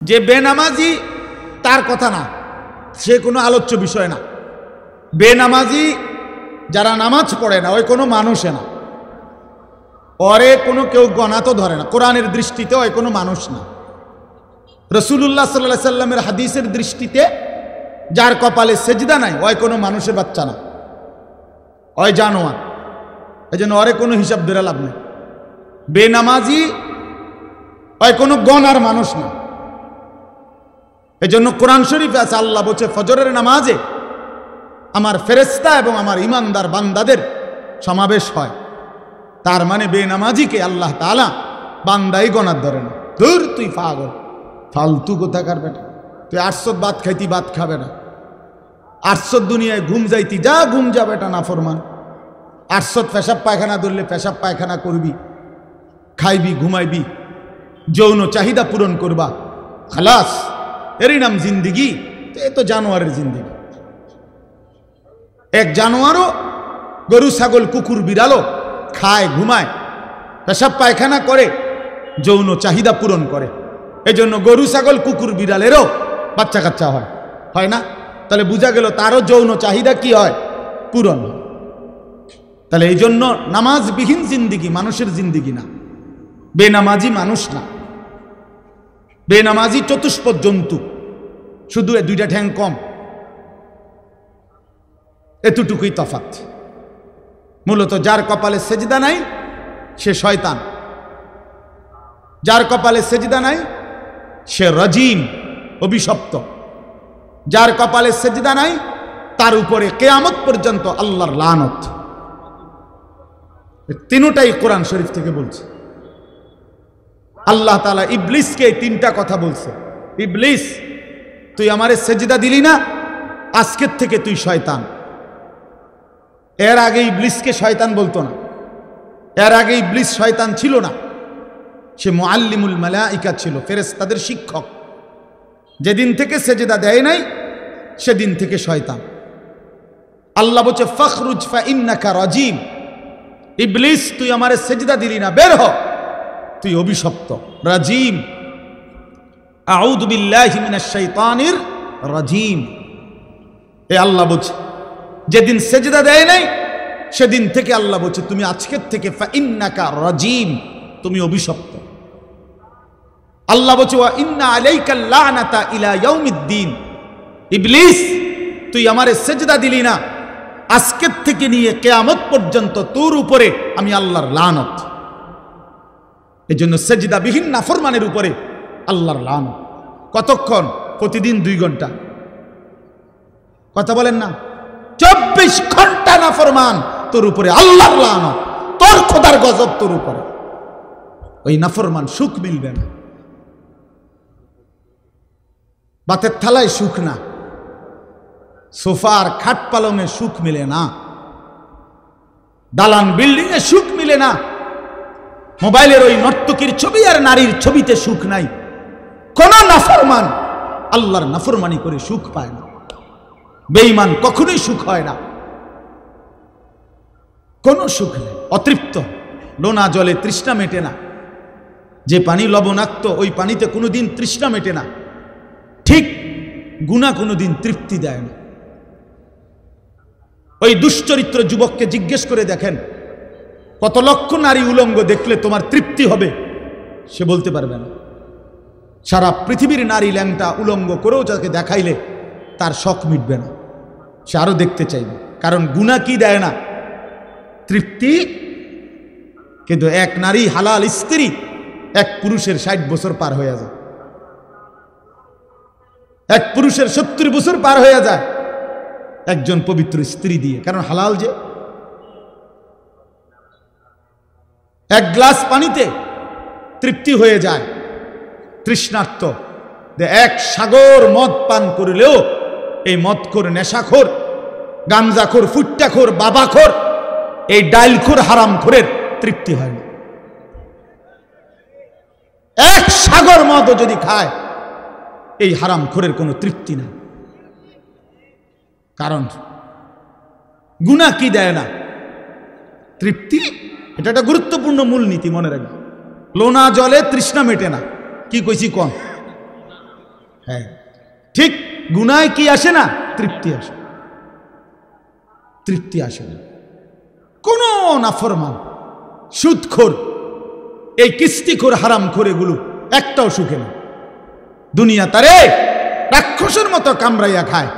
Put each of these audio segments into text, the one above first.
যে বেনামাজি তার কথা না, সে কোনো আলোচ্য বিষয় না। বেনামাজি যারা নামাজ পড়ে না, ওই কোনো মানুষে না, ওরে কোনো কেউ গণা তো ধরে না। কোরআনের দৃষ্টিতে ওই কোনো মানুষ না। রাসূলুল্লাহ সাল্লাল্লাহু আলাইহি সাল্লামের হাদিসের দৃষ্টিতে যার কপালে সেজদা নাই, ওই কোনো মানুষের বাচ্চা না, ওই জানোয়ার। এই জন্য ওরে কোনো হিসাব ধরে লাভ নেই। বেনামাজি ওই কোনো গণার মানুষ না। এই জন্য কোরআন শরীফে আছে, আল্লাহ বলছে ফজরের নামাজে আমার ফেরেশতা এবং আমার ইমানদার বান্দাদের সমাবেশ হয়। তার মানে বেনামাজিকে আল্লাহ তাআলা বান্দাই গণার ধরে না। ধুর, তুই পাগল, ফালতু কোথাকার বেটা, তুই 800 ভাত খাইতি, ভাত খাবে না। 800 দুনিয়ায় ঘুম যাইতি, যা ঘুম যা বেটা নাফরমান। 800 পেশাব পায়খানা ধরলে পেশাব পায়খানা করবি, খাইবি, ঘুমাইবি, যৌন চাহিদা পূরণ করবা, খালাস, এরই নাম জিন্দিগি। এ তো জানোয়ারের জিন্দিগি। এক জানোয়ারও গরু, ছাগল, কুকুর, বিড়ালও খায়, ঘুমায়, পেশাব পায়খানা করে, যৌন চাহিদা পূরণ করে। এই জন্য গরু, ছাগল, কুকুর, বিড়ালেরও বাচ্চা কাচ্চা হয়, হয় না? তাহলে বোঝা গেল তারও যৌন চাহিদা কি হয়? পূরণ। তাহলে এই জন্য নামাজবিহীন জিন্দিগি মানুষের জিন্দিগি না, বেনামাজি মানুষ না। বেনামাজি চতুষ্পদ জন্তু, শুধু এ দুইটা ঠ্যাং কম, এতটুকুই তফাৎ। মূলত যার কপালে সেজদা নাই সে শয়তান, যার কপালে সেজদা নাই সে রাজিম, অভিশপ্ত। যার কপালে সেজদা নাই তার উপরে কিয়ামত পর্যন্ত আল্লাহর লানত। তিনটাই কোরআন শরীফ থেকে বলছে। আল্লাহ তাআলা ইবলিসকে তিনটা কথা বলছে। ইবলিস, তুই আমারে সেজদা দিলি না, আজকের থেকে তুই শয়তান। এর আগে ইবলিসকে শয়তান বলতো না, এর আগে ইবলিস শয়তান ছিল না, সে মুআল্লিমুল মালাইকা ছিল, ফেরেশতাদের শিক্ষক। যেদিন থেকে সেজদা দেয় নাই সেদিন থেকে শয়তান। আল্লাহ বলছে ফখরুজ ফা ইন্নাকা রাজিম। ইবলিস, তুই আমারে সেজদা দিলি না, বের হ, তুই অভিশপ্ত, রাজিম। আউযু বিল্লাহি মিনাশ শাইতানির রাজিম। এ আল্লাহ বলছে যেদিন সেজদা দেয় নাই সেদিন থেকে আল্লাহ বলছে তুমি আজকের থেকে ফা ইন্নাকা রাজিম, তুমি অভিশপ্ত। আল্লাহ বলছে ওয়া ইন্না আলাইকাল লানাতা ইলা ইয়াউমিদ্দিন। ইবলিস, তুই আমারে সেজদা দিলি না, আজকের থেকে নিয়ে কিয়ামত পর্যন্ত তোর উপরে আমি আল্লাহর লানত। এই জন্য সেজদাবিহীন নাফরমানের উপরে আল্লাহর লানত। কতক্ষণ? প্রতিদিন 2 ঘন্টা। কথা বলেন না? 24 ঘন্টা নাফরমান, তোর উপরে আল্লাহর লানত, তোর খোদার গজব তোর উপরে। ওই নাফরমান সুখ মিলবে না, বাতের থালায় সুখ না, সোফার খাট পালঙে সুখ মিলে না, দালান বিল্ডিং এ সুখ মিলে না, মোবাইলের ওই নর্তকীর ছবি আর নারীর ছবিতে সুখ নাই। কোন নাফরমান আল্লাহর নাফরমানি করে সুখ পায় না। বেঈমান কখনোই সুখ হয় না, কোন সুখ নেই। অতৃপ্ত, লোনা জলে তৃষ্ণা মেটে না। যে পানি লবণাক্ত, ওই পানিতে কোনোদিন তৃষ্ণা মেটে না। ঠিক গুনাহ কোনোদিন তৃপ্তি দেয় না। ওই দুশ্চরিত্র যুবককে জিজ্ঞেস করে দেখেন, কত লক্ষ নারী উলঙ্গ দেখলে তোমার তৃপ্তি হবে? সে বলতে পারবে না। সারা পৃথিবীর নারী ল্যাংটা উলঙ্গ করেও যাকে দেখাইলে তার শখ মিটবে না, সে আরো দেখতে চাইবে। কারণ গুনাহ কি দেয় না? তৃপ্তি। কিন্তু এক নারী হালাল স্ত্রী এক পুরুষের 60 বছর পার হয়ে যায়, এক পুরুষের 70 বছর পার হয়ে যায় একজন পবিত্র স্ত্রী দিয়ে। কারণ হালাল যে। এক গ্লাস পানিতে তৃপ্তি হয়ে যায় তৃষ্ণার্ত। এক সাগর মদ পান করলেও এই মদখোর, নেশাখোর, গাঞ্জাখোর, ফুট্টাখোর, বাবাখোর, এই ডাইলখোর, হারামখোরের তৃপ্তি হয় না। এক সাগর মদও যদি খায় এই হারামখোরের কোনো তৃপ্তি নাই। কারণ গুনাহ কি দেয় না? তৃপ্তি। এটা একটা গুরুত্বপূর্ণ মূলনীতি, মনে রাখবে। লোনা জলে তৃষ্ণা মেটে না। কি কইছি কোন? হ্যাঁ ঠিক, গুনায় কি আসে না? তৃপ্তি আসে। তৃপ্তি আসে না। কোন নাফরমান, সুদখোর, এই কিস্তিখোর, হারামখোর, এগুলো একটাও সুখে না। দুনিয়া তারে রাক্ষসের মতো কামড়াইয়া খায়,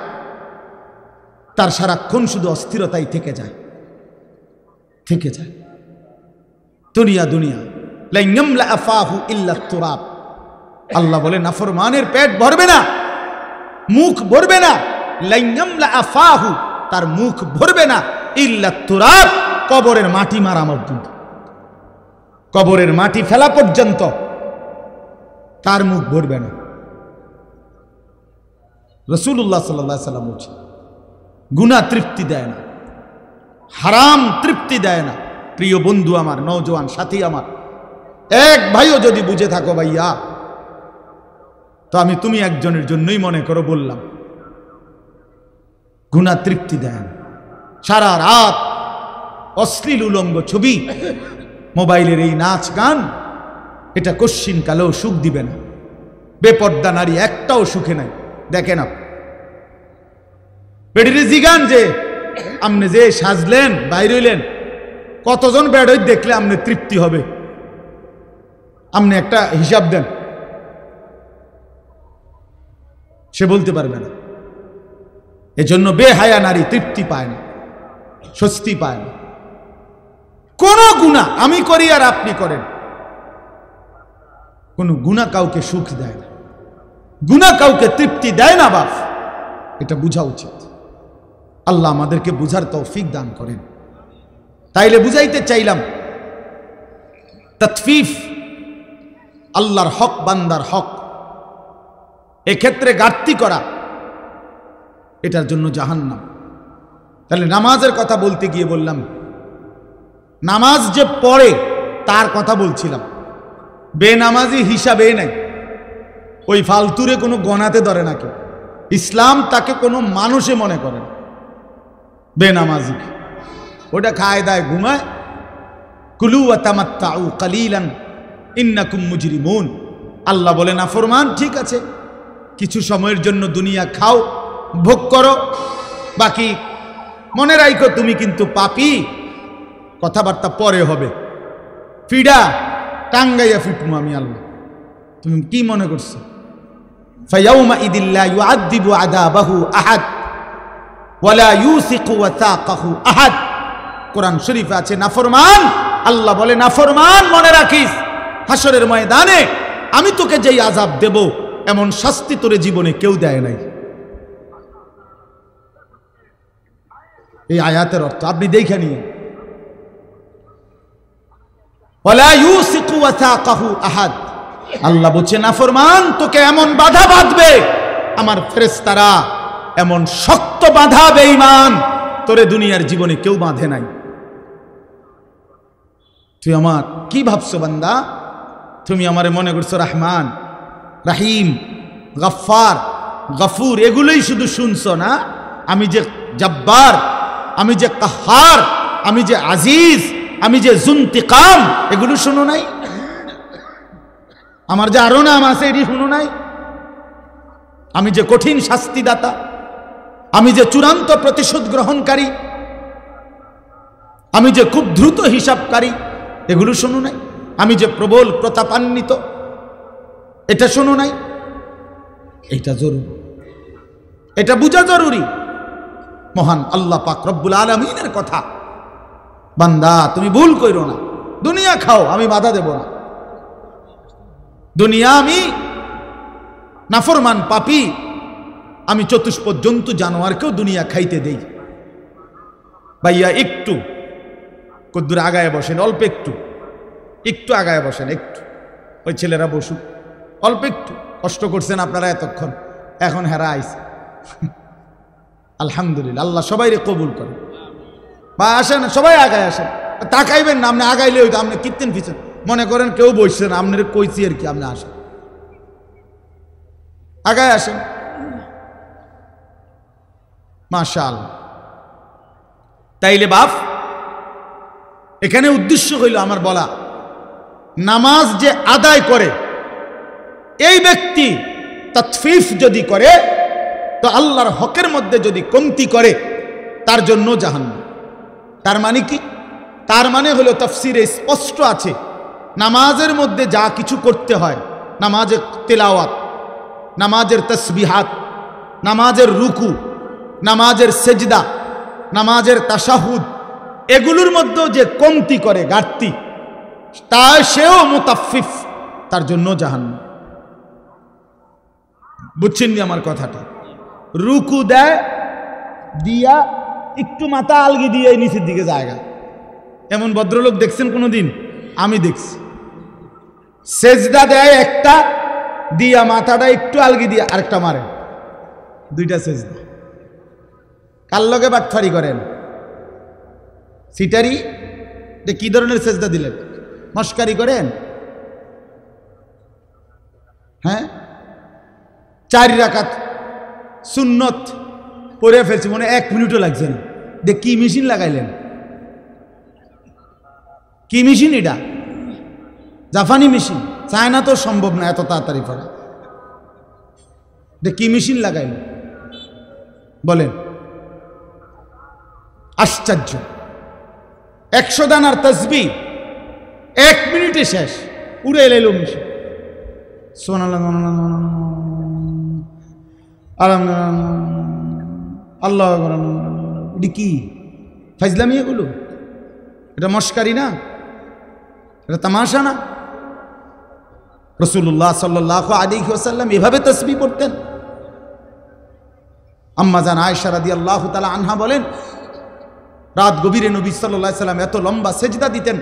তার সারাক্ষণ শুধু অস্থিরতাই থেকে যায়, থেকে যায়। দুনিয়া দুনিয়া লাইয়ামলা আফাহু ইল্লা তুরাব। আল্লাহ বলে নাফরমানের পেট ভরবে না, মুখ ভরবে না। লাইয়ামলা আফাহু, তার মুখ ভরবে না, ইল্লা তুরাব, কবরের মাটি মারা পর্যন্ত, কবরের মাটি ফেলা পর্যন্ত তার মুখ ভরবে না। রাসূলুল্লাহ সাল্লাল্লাহু আলাইহি ওয়াসাল্লাম বলছেন, গুনাহ তৃপ্তি দেয় না, হারাম তৃপ্তি দেয় না। প্রিয় বন্ধু আমার, নওজোয়ান সাথী আমার, এক ভাইও যদি বুঝে থাকো ভাইয়া, তো আমি তুমি একজনের জন্যই মনে করো বললাম, গুনাহ তৃপ্তি দেয় না। সারা রাত অশ্লীল উলঙ্গ ছবি, মোবাইলের এই নাচ গান, এটা কশ্চিন কালেও সুখ দিবে না। বেপর্দা নারী একটাও সুখে নাই। দেখেন বেডিরে জিগান যে আপনি যে সাজলেন বাইর হইলেন, কতজন বেড়ই দেখলে আপনি তৃপ্তি হবে? আপনি একটা হিসাব দেন, সে বলতে পারবে না। এজন্য বেহায়া নারী তৃপ্তি পায় না, স্বস্তি পায় না। কোন গুনাহ আমি করি আর আপনি করেন, কোন গুনাহ কাউকে সুখ দেয় না, গুনাহ কাউকে তৃপ্তি দেয় না। বাপ, এটা বুঝা উচিত। আল্লাহ আমাদেরকে বুঝার তৌফিক দান করেন। তাইলে বুঝাইতে চাইলাম, তাতফিফ, আল্লাহর হক বান্দার হক, এক্ষেত্রে ঘাটতি করা, এটার জন্য জাহান্নাম। তাহলে নামাজের কথা বলতে গিয়ে বললাম, নামাজ যে পড়ে তার কথা বলছিলাম। বেনামাজি হিসাবে নাই, ওই ফালতুরে কোনো গণাতে ধরে না কেউ। ইসলাম তাকে কোনো মানুষে মনে করে না। বেনামাজি ওটা খায় দায় ঘুমায়। কুলু ওয়া তামাত্তাউ কালিলান ইন্নাকুম মুজরিমুন। আল্লাহ বলে নাফরমান, ঠিক আছে, কিছু সময়ের জন্য দুনিয়া খাও, ভোগ করো, বাকি মনে রাখো তুমি কিন্তু পাপী। কথাবার্তা পরে হবে, ফিডা টাঙ্গাইয়া ফিটমু আমি আল্লাহ। তুমি কি মনে করছো? ফায়াউমা ইদিল্লা ইউআযিবু আযাবাহু আহাদ ওয়ালা ইউসিকু ওয়াসাকাহু আহাদ। কোরআন শরীফে আছে নাফরমান, আল্লাহ বলে নাফরমান মনে রাখিস, হাসরের ময়দানে আমি তোকে যেই আযাব দেব, এমন শাস্তি তোরে জীবনে কেউ দেয় নাই। এই আয়াতের অর্থ আপনি দেখে নিন। ওয়ালা ইউসিকু ওয়াসাকাহু আহাদ। আল্লাহ বলছে নাফরমান তোকে এমন বাধা বাঁধবে, আমার ফেরেশতারা এমন শক্ত বাধা বেঈমান তোরে দুনিয়ার জীবনে কেউ বাঁধে নাই। তুই আমার কি ভাবছো বান্দা? তুমি আমারে মনে করছো রহমান, রাহিম, গফফার, গফুর, এগুলোই শুধু শুনছো না? আমি যে জব্বার, আমি যে কাহার, আমি যে আজিজ, আমি যে জুনতিকাম, এগুলো শুনো নাই? আমার যে আরো নাম আছে এটি শুনো নাই? আমি যে কঠিন শাস্তিদাতা, আমি যে চূড়ান্ত প্রতিশোধ গ্রহণকারী, আমি যে খুব দ্রুত হিসাবকারী, এগুলো শোনো নাই? আমি যে প্রবল প্রতাপান্বিত, এটা শোনো নাই? এটা জরুরি, এটা বুঝা জরুরি। মহান আল্লাহ পাক রব্বুল আলামিনের কথা। বান্দা তুমি ভুল কইরো না, দুনিয়া খাও, আমি বাধা দেব না। দুনিয়া আমি নাফরমান পাপী, আমি চতুষ্পদ জন্তু জানোয়ারকেও দুনিয়া খাইতে দেই। ভাইয়া একটু কদ্দুর আগায় বসেন, অল্প একটু, একটু আগায় বসেন, একটু ওই ছেলেরা বসুক, অল্প একটু কষ্ট করছেন আপনারা এতক্ষণ, এখন হেরা আইছে। আলহামদুলিল্লাহ, আল্লাহ সবাই কবুল করে। বা আসেন, সবাই আগায় আসেন, তাকাইবেন না, আপনি আগাইলে হইতো আপনি কীর্তেন পিছেন মনে করেন কেউ বসছেন, আপনার কইছি আর কি, আপনি আসেন, আগায় আসেন। মাশাআল্লাহ। তাইলে বাপ, এখানে উদ্দেশ্য হইল আমার বলা, নামাজ যে আদায় করে এই ব্যক্তি ততফিফ যদি করে, তো আল্লাহর হকের মধ্যে যদি কমতি করে, তার জন্য জাহান্নাম। তার মানে কি? তার মানে হলো তাফসিরে স্পষ্ট আছে, নামাজের মধ্যে যা কিছু করতে হয়, নামাজের তেলাওয়াত, নামাজের তসবিহাত, নামাজের রুকু, নামাজের সেজদা, নামাজের তাশাহুদ, এগুলোর মধ্যে যে কমতি করে, ঘাটতি, তা সেও মুতাফফিফ, তার জন্য জাহান্নাম। বুঝছেন নি আমার কথাটা? রুকু দেয় দিয়া একটু মাথা আলগি দিয়ে নিচের দিকে জায়গা, এমন ভদ্রলোক দেখছেন কোনোদিন? আমি দেখছি। সেজদা দেয় একটা দিয়া মাথাটা একটু আলগি দিয়ে আরেকটা মারে, দুইটা সেজদা। কার লগে বাটফারি করেন? সিটারি? কি ধরনের সেজদা দিলেন? মস্কারি করেন? হ্যাঁ, 4 রাকাত সুন্নত পড়ে ফেলছি, মনে 1 মিনিটও লাগছে না। কি মেশিন লাগাইলেন? কি মেশিন এটা? জাপানি মেশিন। চায়না তো সম্ভব না এত তাড়াতাড়ি পড়া। কি মেশিন লাগাইলেন বলেন? আশ্চর্য। 100 দানার তাসবিহ 1 মিনিটে শেষ, উড়ে এলো মেশিন। আল্লাহ, এটি কি ফাইজলামি? এগুলো এটা মস্কারি না, এটা তামাশা না। রাসূলুল্লাহ সাল্লাল্লাহু আলাইহি ওয়াসাল্লাম এভাবে তাসবিহ পড়তেন। আম্মা জান আয়েশা রাদিয়াল্লাহু তাআলা আনহা বলেন, রাত গভীরে নবী সাল্লাল্লাহু আলাইহি ওয়াসাল্লাম এত লম্বা সেজদা দিতেন,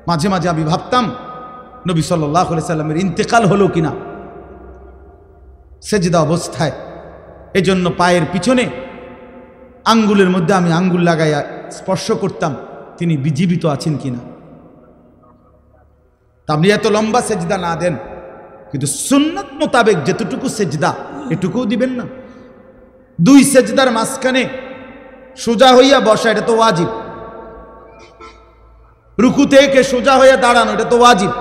মাঝে মাঝে আমি ভাবতাম নবী সাল্লাল্লাহু আলাইহি ওয়াসাল্লামের ইন্তেকাল হলো কিনা সেজদা অবস্থায়। এজন্য পায়ের পিছনে আঙ্গুলের মধ্যে আমি আঙ্গুল লাগাইয়া স্পর্শ করতাম তিনি জীবিত আছেন কিনা। আপনি এত লম্বা সেজদা না দেন, কিন্তু সুন্নাত মোতাবেক যেতটুকু সেজদা এটুকুও দিবেন না। 2 সেজদার মাঝখানে সোজা হইয়া বসা, এটা তো ওয়াজিব। রুকু থেকে সোজা হইয়া দাঁড়ানো, এটা তো ওয়াজিব,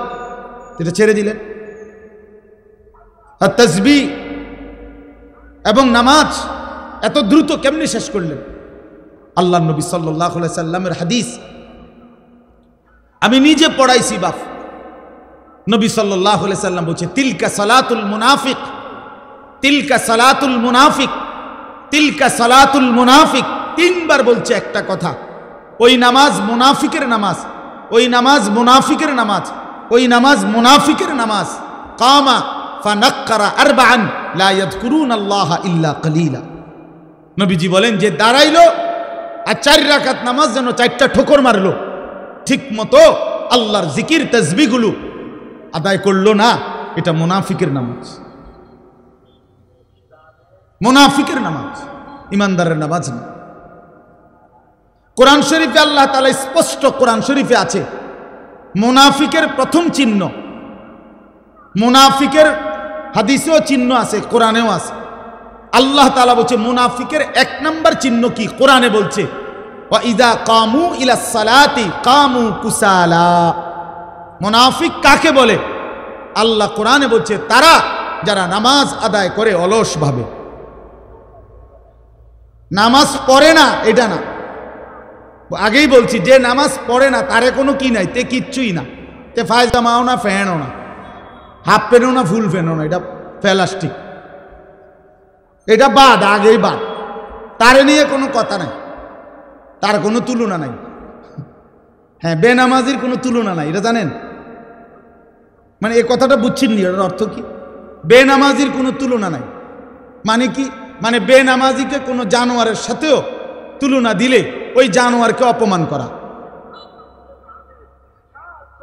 এটা ছেড়ে দিলেন। আর তাসবিহ এবং নামাজ এত দ্রুত কেমনে শেষ করলেন? আল্লাহ নবী সাল্লাল্লাহু আলাইহি সাল্লামের হাদিস আমি নিজে পড়াইছি বাপ। নবী সাল্লাল্লাহু আলাইহি সাল্লাম বলছে, তিলকা সালাতুল মুনাফিক, তিলকা সালাতুল মুনাফিক, তিলকা সালাতুল মুনাফিক। 3 বার বলছে একটা কথা। ওই নামাজ মুনাফিকের নামাজ, ওই নামাজ মুনাফিকের নামাজ, ওই নামাজ মুনাফিকের নামাজ। কামা ফানাক্কারা আরবাআন লা ইয়াযকুরুনাল্লাহা ইল্লা কালিলা। নবীজি বলেন, যে দাঁড়াইলো আর 4 রাকাত নামাজ যেন 4টা ঠোকর মারলো, ঠিক মতো আল্লাহর জিকির তাসবিহগুলো আদায় করলো না, এটা মুনাফিকের নামাজ। মুনাফিকের নামাজ, ইমানদারের নামাজ না। কোরআন শরীফে আল্লাহ তাআলা স্পষ্ট, কোরআন শরীফে আছে মুনাফিকের প্রথম চিহ্ন। মুনাফিকের হাদিসেও চিহ্ন আছে, কোরআনেও আছে। আল্লাহ তাআলা বলছে মুনাফিকের 1 নম্বর চিহ্ন কি? কোরআনে বলছে, ওয়া ইযা কামু ইলাস সালাতি কামু কুসালা। মুনাফিক কাকে বলে? আল্লাহ কোরআনে বলছে তারা যারা নামাজ আদায় করে অলস ভাবে, নামাজ পড়ে না, এটা না। আগেই বলছি, যে নামাজ পড়ে না তারে কোনো কি নাই, তে কিচ্ছুই না, তে ফায়জামাও না, ফ্যানও না, হাফ প্যান্টও না, ফুল প্যান্টও না, এটা প্লাস্টিক, এটা বাদ, আগেই বাদ। তারে নিয়ে কোনো কথা নাই, তার কোনো তুলনা নাই। হ্যাঁ, বেনামাজির কোনো তুলনা নাই, এটা জানেন? মানে এই কথাটা বুঝছেন নি? এটার অর্থ কি? বেনামাজির কোনো তুলনা নাই মানে কি? মানে বেনামাজিকে কোনো জানোয়ারের সাথেও তুলনা দিলে ওই জানোয়ারকে অপমান করা।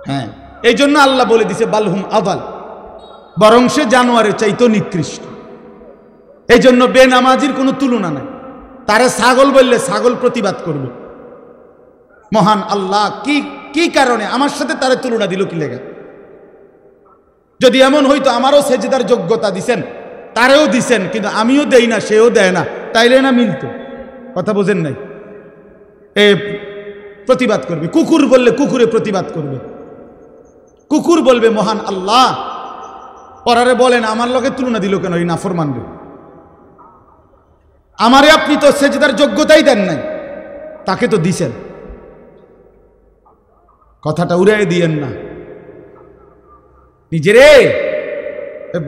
হ্যাঁ, এই জন্য আল্লাহ বলে দিছে বালহুম আদাল, বরং সে জানোয়ারের চাইতেও নিকৃষ্ট। এই জন্য বেনামাজির কোনো তুলনা নাই। তারে ছাগল বললে ছাগল প্রতিবাদ করবে। মহান আল্লাহ কি কারণে আমার সাথে তারে তুলনা দিল কি লেগে? যদি এমন হইতো আমারও সেজদার যোগ্যতা দিছেন, তারেও দিছেন, কিন্তু আমিও দেই না, সেও দেয় না, তাইলে না মিলতো। কথা বোঝেন নাই? এ প্রতিবাদ করবে। কুকুর বললে কুকুরে প্রতিবাদ করবে। কুকুর বলবে মহান আল্লাহ ওরারে বলেন আমার লগে তুলনা দিল কেন এই নাফরমান রে? আমারে আপনি তো সেজদার যোগ্যতাই দেন নাই, তাকে তো দিছেন। কথাটা উড়াই দিয়েন না। নিজেরে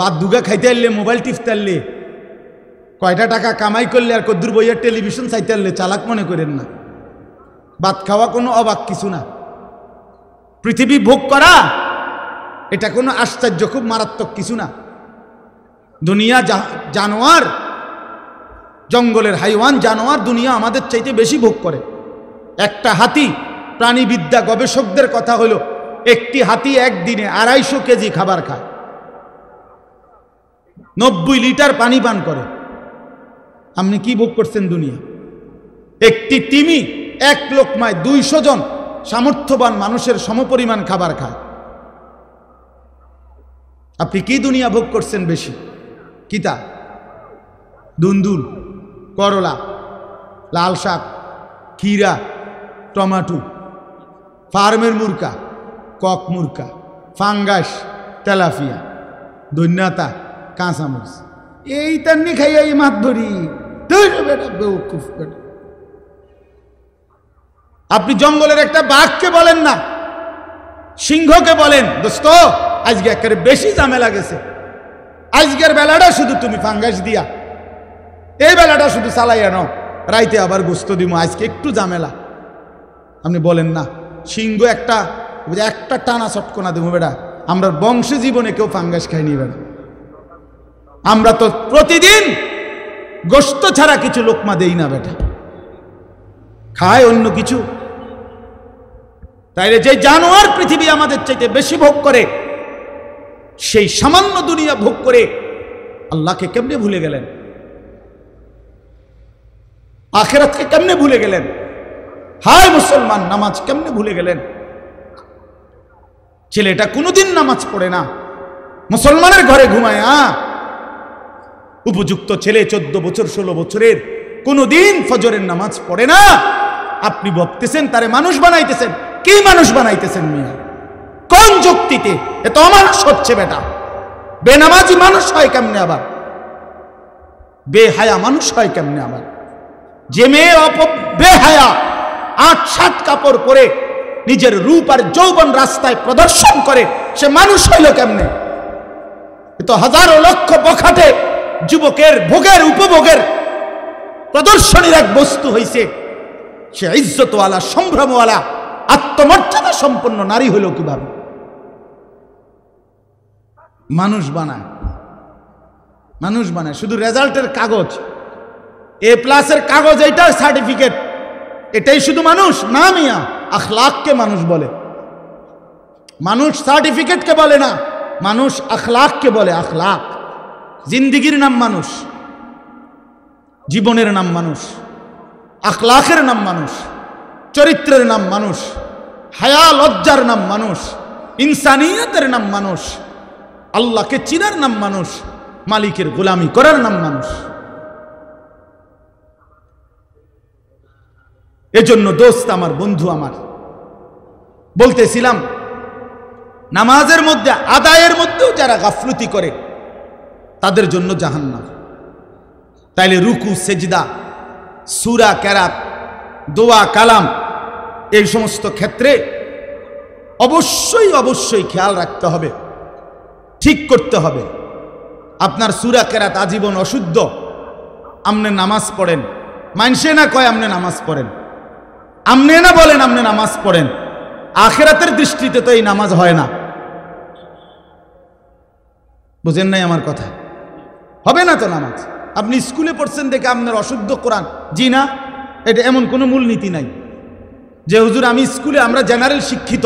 বাদ দুগা খাইতে আনলে, মোবাইল টিপতে আনলে, কয়টা টাকা কামাই করলে আর কদ্দুর বইয়ের টেলিভিশন চাইতে আনলে চালাক মনে করেন না। ভাত খাওয়া কোনো অবাক কিছু না। পৃথিবী ভোগ করা এটা কোনো আশ্চর্য, খুব মারাত্মক কিছু না। দুনিয়া জানোয়ার, জঙ্গলের হাইওয়ান জানোয়ার দুনিয়া আমাদের চাইতে বেশি ভোগ করে। একটা হাতি, প্রাণীবিদ্যা গবেষকদের কথা হলো, একটি হাতি একদিনে 250 কেজি খাবার খায়, 90 লিটার পানি পান করে। আপনি কি ভোগ করছেন দুনিয়া? একটি তিমি এক লোকমায় 200 জন সামর্থ্যবান মানুষের সমপরিমাণ খাবার খায়। আপনি কি দুনিয়া ভোগ করছেন বেশি? কিতা? দুন্দুল, করলা, লাল শাক, ক্ষীরা, টমাটো, ফার্মের মুরকা, কক মুরকা, ফাঙ্গাস, তেলাপিয়া, ধন্যতা, কাঁচামরিচ, এই তান্নি খাইয়া এই মাছ ধরি। আপনি জঙ্গলের একটা বাঘকে বলেন না, সিংহকে বলেন, দোস্ত আজকে একেবারে বেশি ঝামেলা গেছে, আজকের বেলাটা শুধু তুমি ফাঙ্গাস দিয়া, এই বেলাটা শুধু চালাইয়া নাও, রাইতে আবার গোস্ত দিব, আজকে একটু ঝামেলা। আপনি বলেন না, সিংহ একটা টানা চটকনা দেবো বেটা, আমরা বংশ জীবনে কেউ ফাঙ্গাস খাইনি বেটা। আমরা তো প্রতিদিন গোস্ত ছাড়া কিছু লোকমা দেই না বেটা, খায় অন্য কিছু। তাইলে যে জানোয়ার পৃথিবী আমাদের চাইতে বেশি ভোগ করে, সেই সামান্য দুনিয়া ভোগ করে আল্লাহকে কেমনে ভুলে গেলেন? আখিরাতকে কেমনে ভুলে গেলেন? হায় মুসলমান, নামাজ কেমনে ভুলে গেলেন? ছেলেটা কোনোদিন নামাজ পড়ে না, মুসলমানের ঘরে ঘুমায়, উপযুক্ত ছেলে 14 বছর 16 বছরের, কোনোদিন ফজরের নামাজ পড়ে না। আপনি ভাবতেছেন তারে মানুষ বানাইতেছেন। কি মানুষ বানাইতেছেন মিয়া? কোন যুক্তিতে? এ তো অমানুষ হচ্ছে বেটা। বেনামাজি মানুষ হয় কেমনে আবার? বেহায়া মানুষ হয় কেমনে আবার? যে মেয়ে বেহায়া 8-7 কাপড় পরে নিজের রূপ আর যৌবন রাস্তায় প্রদর্শন করে, সে মানুষ হইল কেমনে? এ তো হাজারো লক্ষ বখাটে যুবকের ভোগের উপভোগের প্রদর্শনীর এক বস্তু হইছে। সে ইজ্জতওয়ালা, সম্ভ্রমওয়ালা, আত্মমর্যাদা সম্পন্ন নারী হইল কিভাবে? মানুষ বানায়, মানুষ বানায় শুধু রেজাল্টের কাগজ, A+ কাগজ, এইটার সার্টিফিকেট, এটাই শুধু মানুষ না মিয়া। আখলাককে মানুষ বলে। মানুষ সার্টিফিকেটকে বলে না, মানুষ আখলাককে বলে। আখলাক, জিন্দিগির নাম মানুষ, জীবনের নাম মানুষ, আখলাকের নাম মানুষ, চরিত্রের নাম মানুষ, হায়া লজ্জার নাম মানুষ, ইনসানিয়তের নাম মানুষ, আল্লাহকে চিনার নাম মানুষ, মালিকের গোলামি করার নাম মানুষ। এজন্য দোস্ত আমার, বন্ধু আমার, বলতেছিলাম নামাজের মধ্যে, আদায়ের মধ্যেও যারা গাফলতি করে তাদের জন্য জাহান্নাম। তাইলে রুকু, সেজদা, সূরা, কেরাত, দোয়া, কালাম, এই সমস্ত ক্ষেত্রে অবশ্যই অবশ্যই খেয়াল রাখতে হবে, ঠিক করতে হবে। আপনার সূরা কেরাত আজীবন অশুদ্ধ, আপনি নামাজ পড়েন, মানসে না কয় আপনি নামাজ পড়েন, আপনি না বলেন আপনি নামাজ পড়েন, আখিরাতের দৃষ্টিতে তো এই নামাজ হয় না। বুঝেন নাই আমার কথা? হবে না তো নামাজ। আপনি স্কুলে পড়ছেন দেখে আপনার অশুদ্ধ কোরআন, জি না, এটা এমন কোনো মূলনীতি নাই যে হুজুর আমি স্কুলে, আমরা জেনারেল শিক্ষিত,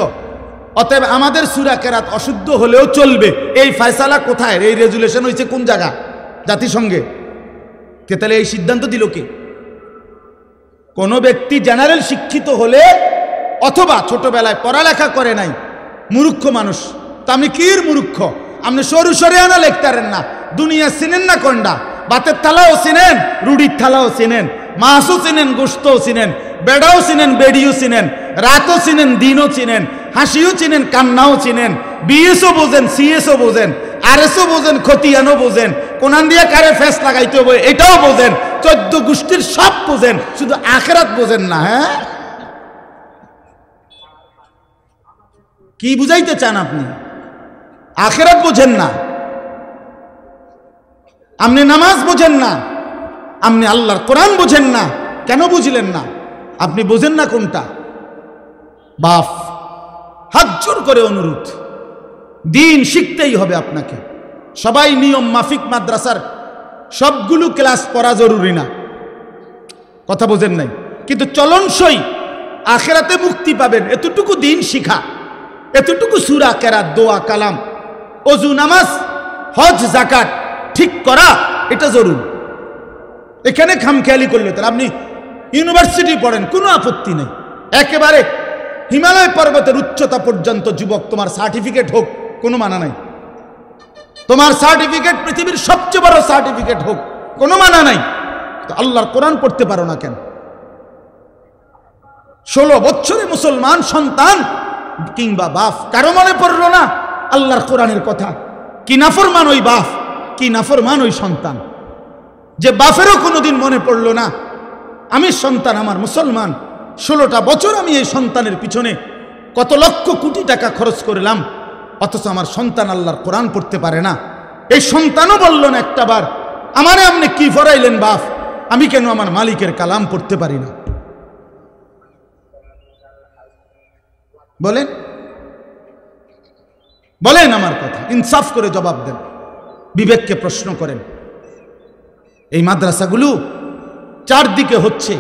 অতএব আমাদের সূরা কেরাত অশুদ্ধ হলেও চলবে। এই ফয়সালা কোথায়? এই রেজুলেশন হয়েছে কোন জায়গা? জাতিসংঘে। কে তাহলে এই সিদ্ধান্ত দিল কে? কোন ব্যক্তি জেনারেল শিক্ষিত হলে অথবা ছোটবেলায় পড়ালেখা করে নাই, মূর্খ মানুষ, তা আপনি কির মূর্খ? আপনি সরু সরে আনা লেখতারেন না, দুনিয়া চিনেন না কোনটা? ভাতের থালাও চিনেন, রুটির থালাও চিনেন, মাছও চিনেন, গোশতও চিনেন, বেড়াও চিনেন, বেড়িও চিনেন, রাতও চিনেন, দিনও চিনেন, হাসিও চিনেন, কান্নাও চিনেন, বিএসও বোঝেন, সিএসও বোঝেন, আরএসও বোঝেন, খতিয়ানও বোঝেন, কোনান দিয়ে কারে ফেস লাগাইতে হবে এটাও বোঝেন, 14 গোষ্ঠীর সব বোঝেন, শুধু আখিরাত বোঝেন না। হ্যাঁ, কি বুঝাইতে চান আপনি? আখিরাত বোঝেন না, আপনি নামাজ বোঝেন না, আপনি আল্লাহর কোরআন বোঝেন না। কেন বুঝলেন না? আপনি বোঝেন না কোনটা? বাপ, হাত জোর করে অনুরোধ, দিন শিখতেই হবে আপনাকে। সবাই নিয়ম মাফিক মাদ্রাসার সবগুলো ক্লাস পড়া জরুরি না, কথা বোঝেন নাই, কিন্তু চলনসই আখিরাতে মুক্তি পাবেন এতটুকু দিন শিখা, এতটুকু সূরা কেরাত, দোয়া, কালাম, ওযু, নামাজ, হজ, যাকাত ঠিক করা, এটা জরুরি। এখানে খামখেয়ালি করলে তাহলে আপনি ইউনিভার্সিটি পড়েন, কোনো আপত্তি নেই, একেবারে হিমালয় পর্বতের উচ্চতা পর্যন্ত যুবক তোমার সার্টিফিকেট হোক, কোনো মানা নাই। তোমার সার্টিফিকেট পৃথিবীর সবচেয়ে বড় সার্টিফিকেট হোক, কোনো মানা নাই। তো আল্লাহর কোরআন পড়তে পারো না কেন? 16 বছরে মুসলমান সন্তান কিংবা বাপ কারো মনে পড়লো না আল্লাহর কোরআনের কথা? কি নাফরমান ওই বাপ, কি নাফরমান ওই সন্তান, যে বাপেরও কোনোদিন মনে পড়লো না আমি সন্তান, আমার মুসলমান, 16টা বছর আমি এই সন্তানের পিছনে কত লক্ষ কোটি টাকা খরচ করলাম, অথচ আমার সন্তান আল্লাহর কোরআন পড়তে পারে না। এই সন্তানও বলল না একটাবার আমারে আপনি কি ফরাইলেন বাপ, আমি কেন আমার মালিকের কালাম পড়তে পারি না? বলেন, বলেন আমার কথা, ইনসাফ করে জবাব দেন, বিবেককে প্রশ্ন করেন। এই মাদ্রাসাগুলো চারদিকে হচ্ছে,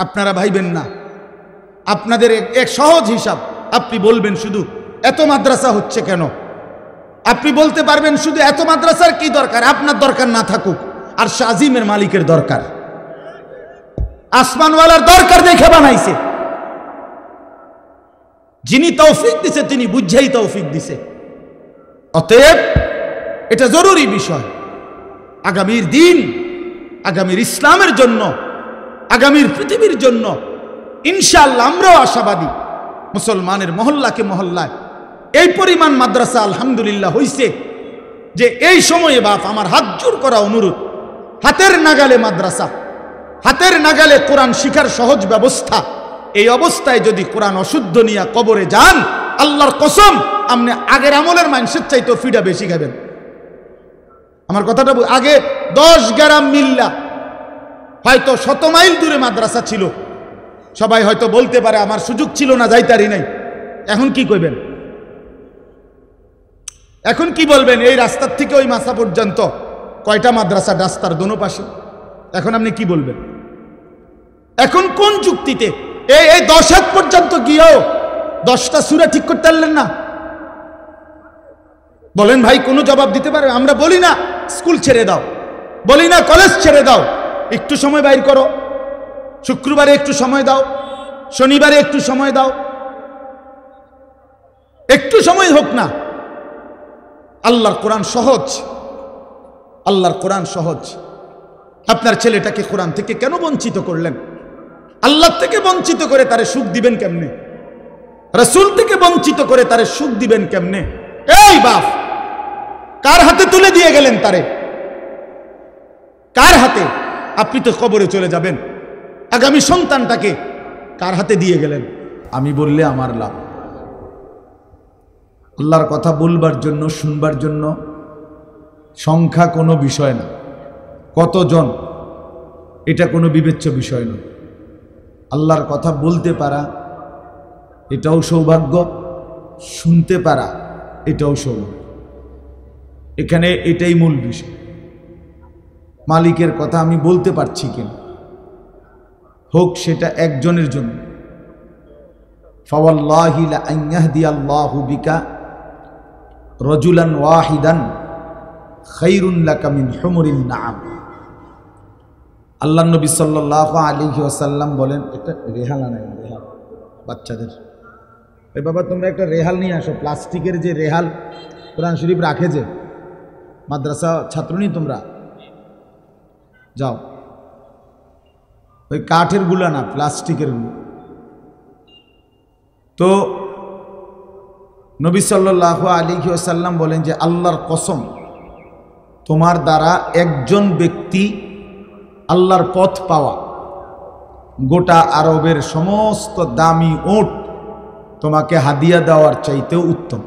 আপনারা ভাইবেন না। আপনাদের এক সহজ হিসাব, আপনি বলবেন শুধু এত মাদ্রাসা হচ্ছে কেন? আপনি বলতে পারবেন শুধু এত মাদ্রাসার কি দরকার? আপনার দরকার না থাকুক, আর শাজিমের মালিকের দরকার, আসমানওয়ালার দরকার দেখে বানাইছে। যিনি তৌফিক দিছে তিনি বুঝেই তৌফিক দিছে। অতএব এটা জরুরি বিষয়, আগামীর দিন, আগামীর ইসলামের জন্য, আগামীর পৃথিবীর জন্য ইনশাআল্লাহ আমরাও আশাবাদী। মুসলমানের মহল্লাকে মহল্লায় এই পরিমাণ মাদ্রাসা আলহামদুলিল্লাহ হইছে যে এই সময়ে বাপ আমার হাত জোর করা অনুরোধ, হাতের নাগালে মাদ্রাসা, হাতের নাগালে কোরআন শিখার সহজ ব্যবস্থা, এই অবস্থায় যদি কোরআন অশুদ্ধ নিয়ে কবরে যান, আল্লাহর কসম আপনি আগের আমলের মানুষের চাইতেও ফিডা বেশি খাবেন। আমার কথাটা আগে 10 গ্রাম মিল্লা হয়তো 100 মাইল দূরে মাদ্রাসা ছিল, সবাই হয়তো বলতে পারে আমার সুযোগ ছিল না, যাইতারি নাই। এখন কি কইবেন? এখন কি বলবেন? এই রাস্তার থেকে ওই মাসা পর্যন্ত কয়টা মাদ্রাসা রাস্তার দোনো পাশে, এখন আপনি কি বলবেন? এখন কোন যুক্তিতে এই 10 হাত পর্যন্ত গিয়েও 10টা সূরা ঠিক করতে পারলেন না? বলেন ভাই, কোনো জবাব দিতে পারে? আমরা বলি না স্কুল ছেড়ে দাও, বলি না কলেজ ছেড়ে দাও, একটু সময় বাইর করো, শুক্রবারে একটু সময় দাও, শনিবারে একটু সময় দাও, একটু সময় হোক না। আল্লাহর কোরআন সহজ, আল্লাহর কোরআন সহজ। আপনার ছেলেটাকে কোরআন থেকে কেন বঞ্চিত করলেন? আল্লাহ থেকে বঞ্চিত করে তারে সুখ দিবেন কেমনে? রাসূল থেকে বঞ্চিত করে তারে সুখ দিবেন কেমনে? এই বাপ, কার হাতে তুলে দিয়ে গেলেন তারে? কার হাতে? আপনি তো কবরে চলে যাবেন, আগামী সন্তানটাকে কার হাতে দিয়ে গেলেন? আমি বললে আমার লাভ। আল্লাহর কথা বলবার জন্য, শুনবার জন্য সংখ্যা কোনো বিষয় না, কতজন এটা কোনো বিবেচ্য বিষয় না। আল্লাহর কথা বলতে পারা এটাও সৌভাগ্য, শুনতে পারা এটাও সৌভাগ্য। এখানে এটাই মূল বিষয়। মালিকের কথা আমি বলতে পারছি কিনা, হোক সেটা একজনের জন্য। ফাওয়াল্লাহি লা আন ইয়াহদিয়াল্লাহু বিকা রাজুলান ওয়াহিদান খায়রুন লাকা মিন হুমুরিন নাআম। আল্লাহ নবী সাল্লাল্লাহু আলাইহি ওয়াসাল্লাম বলেন, এটা রেহাল আনেন, রেহাল বাচ্চাদের। এই বাবা তোমরা একটা রেহাল নিয়ে আসো, প্লাস্টিকের যে রেহাল কোরআন শরীফ রাখে যে, মাদ্রাসা ছাত্রনী তোমরা যাও, ওই কাঠের গুলা না, প্লাস্টিকের গুলো। তো নবী সাল্লাল্লাহু আলাইহি ওয়াসাল্লাম বলেন যে আল্লাহর কসম, তোমার দ্বারা একজন ব্যক্তি আল্লাহর পথ পাওয়া গোটা আরবের সমস্ত দামি ওট তোমাকে হাদিয়া দেওয়ার চাইতেও উত্তম।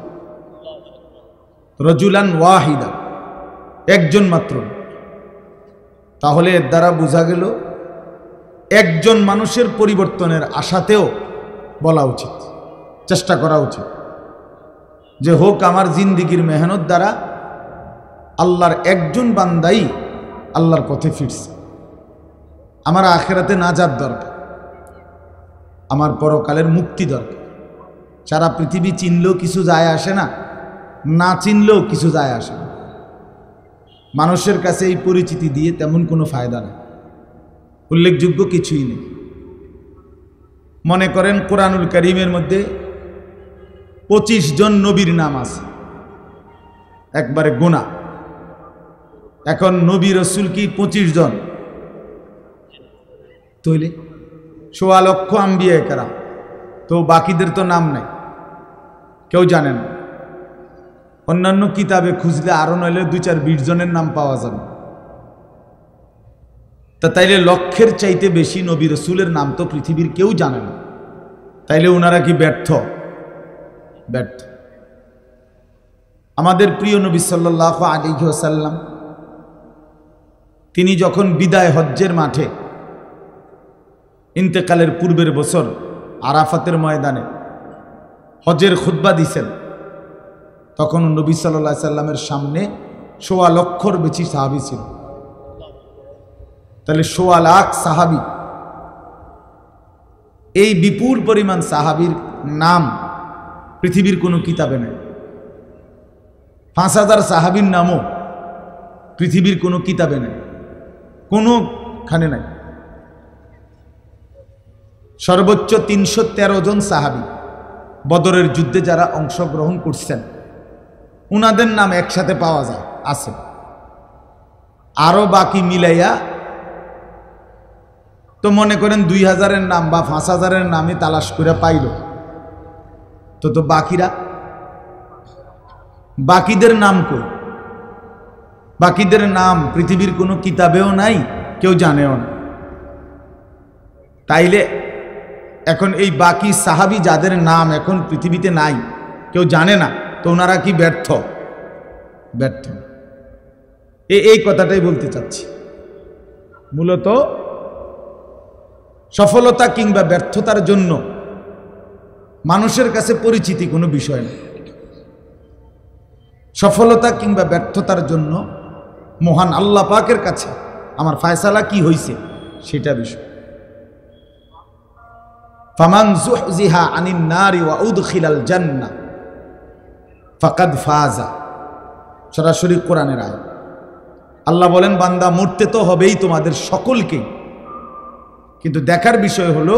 রজুলান ওয়াহিদা, একজন মাত্র। তাহলে এর দ্বারা বোঝা গেল একজন মানুষের পরিবর্তনের আশাতেও বলা উচিত, চেষ্টা করা উচিত যে হোক আমার জিন্দিগির মেহনত দ্বারা আল্লাহর একজন বান্দাই আল্লাহর পথে ফিরছে। আমার আখেরাতে নাজাত দরকার, আমার পরকালের মুক্তি দরকার। সারা পৃথিবী চিনলেও কিছু যায় আসে না, না চিনলেও কিছু যায় আসে না। মানুষের কাছে এই পরিচিতি দিয়ে তেমন কোনো ফায়দা নেই, উল্লেখযোগ্য কিছুই নেই। মনে করেন কোরআনুল কারীমের মধ্যে 25 জন নবীর নাম আছে, একবারে গোনা। এখন নবী রসুল কি 25 জন? তৈলে 1.25 লক্ষ আম্বিয়া কেরাম, তো বাকিদের তো নাম নাই, কেউ জানে না। অন্যান্য কিতাবে খুঁজলে আরো নইলে 2-4-20 জনের নাম পাওয়া যাবে। তা তাইলে লক্ষের চাইতে বেশি নবী রসুলের নাম তো পৃথিবীর কেউ জানে না। তাইলে ওনারা কি ব্যর্থ? ব্যর্থ। আমাদের প্রিয় নবী সাল্লাল্লাহু আলাইহি ওয়াসাল্লাম তিনি যখন বিদায় হজ্জের মাঠে ইন্তেকালের পূর্বের বছর আরাফাতের ময়দানে হজের খুতবা দিছেন, তখন নবী সাল্লাল্লাহু আলাইহি সাল্লামের সামনে 1.25 লক্ষর বেশি সাহাবী ছিল। তাহলে 1.25 লাখ সাহাবী, এই বিপুল পরিমাণ সাহাবীর নাম পৃথিবীর কোনো কিতাবে নেই। 5000 সাহাবীর নামও পৃথিবীর কোনো কিতাবে নেই, কোনোখানে নাই। সর্বোচ্চ 313 জন সাহাবী বদরের যুদ্ধে যারা অংশগ্রহণ করছেন উনাদের নাম একসাথে পাওয়া যায়, আছে। আরো বাকি মিলাইয়া তো মনে করেন 2000-এর নাম বা 5000-এর নামে তালাশ করে পাইল, তো বাকিরা, বাকিদের নাম কই? বাকিদের নাম পৃথিবীর কোনো কিতাবেও নাই, কেউ জানেও না। তাইলে এখন এই বাকি সাহাবী যাদের নাম এখন পৃথিবীতে নাই, কেউ জানে না, তো ওনারা কি ব্যর্থ? ব্যর্থ। এই কথাটাই বলতে চাচ্ছি। মূলত সফলতা কিংবা ব্যর্থতার জন্য মানুষের কাছে পরিচিতি কোনো বিষয় না। সফলতা কিংবা ব্যর্থতার জন্য মহান আল্লাহ পাকের কাছে আমার ফায়সালা কি হইছে সেটা বিষয়। ফামান যুহজিহা আনিন নারি ওয়া উদখিলাল জান্নাহ ফাকাদ ফাজা, সরাসরি কোরআনের আয়াত। আল্লাহ বলেন বান্দা মরতে তো হবেই তোমাদের সকলকেই, কিন্তু দেখার বিষয় হলো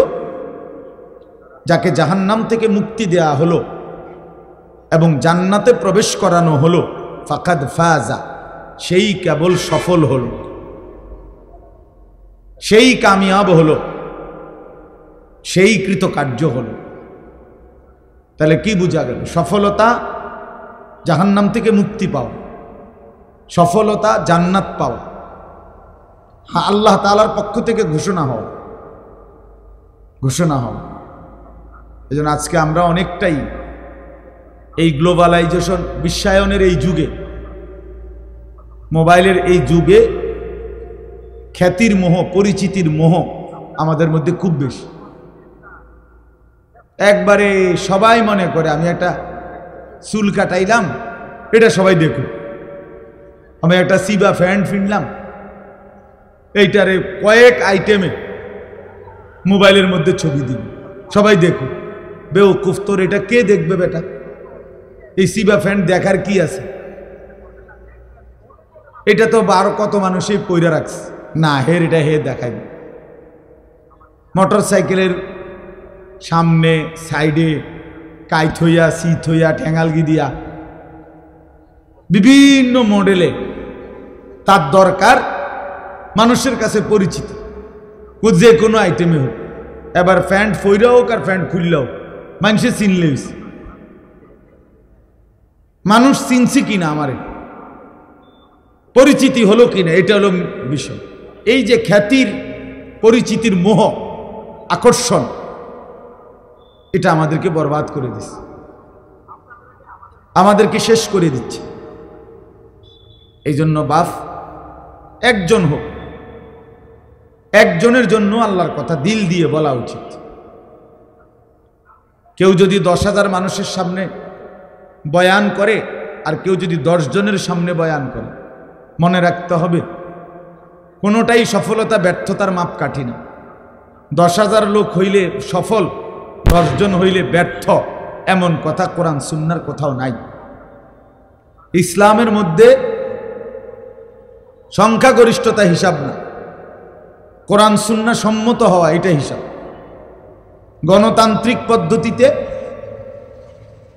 যাকে জাহান্নাম থেকে মুক্তি দেয়া হলো এবং জান্নাতে প্রবেশ করানো হলো, ফাকাদ ফাজা, সেই কেবল সফল হলো, সেই কামিয়াব হলো, সেই কৃতকার্য হলো। তাহলে কি বোঝা গেল? সফলতা জাহান্নাম থেকে মুক্তি পাওয়া, সফলতা জান্নাত পাওয়া, হ্যাঁ আল্লাহ তাআলার পক্ষ থেকে ঘোষণা হওয়া। এজন্য আজকে আমরা অনেকটাই এই গ্লোবালাইজেশন, বিশ্বায়নের এই যুগে, মোবাইলের এই যুগে খ্যাতির মোহ, পরিচিতির মোহ আমাদের মধ্যে খুব বেশি। একবারে সবাই মনে করে আমি একটা চুল কাটাইলাম, এটা সবাই দেখুক। আমি একটা সিবা প্যান্ট কিনলাম, এইটারে কয়েক আইটেমে মোবাইলের মধ্যে ছবি দিন, সবাই দেখুক। বেওকুফ, তোর এটা কে দেখবে বেটা? এই সিবা প্যান্ট দেখার কি আছে? এটা তো 12 কত মানুষই পইরা রাখছে, না হের এটা হে দেখাই। মোটর সাইকেলের সামনে সাইডে কাইট হইয়া, সিট হইয়া, ঠ্যাঙালগি দিয়া বিভিন্ন মডেলে তার দরকার মানুষের কাছে পরিচিতি, যে কোনো আইটেমে হোক। এবার প্যান্ট ফইরা হোক আর প্যান্ট খুললেও মানুষে চিনলে মানুষ চিনছি কিনা, আমারে পরিচিতি হলো কিনা, এটা হলো বিষয়। এই যে খ্যাতির পরিচিতির মোহ আকর্ষণ, এটা আমাদেরকে বরবাদ করে দিচ্ছে, আমাদেরকে শেষ করে দিচ্ছে। এই জন্য বাপ একজন হোক, একজনের জন্য আল্লাহর কথা দিল দিয়ে বলা উচিত। কেউ যদি 10,000 মানুষের সামনে বয়ান করে আর কেউ যদি 10 জনের সামনে বয়ান করে, মনে রাখতে হবে কোনোটাই সফলতা ব্যর্থতার মাপকাঠি না। 10,000 লোক হইলে সফল, 10 জন হইলে ব্যর্থ, এমন কথা কোরআন সুন্নাহর কোথাও নাই। ইসলামের মধ্যে সংখ্যাগরিষ্ঠতা হিসাব না, কোরআন সুন্নাহ সম্মত হওয়া এটা হিসাব। গণতান্ত্রিক পদ্ধতিতে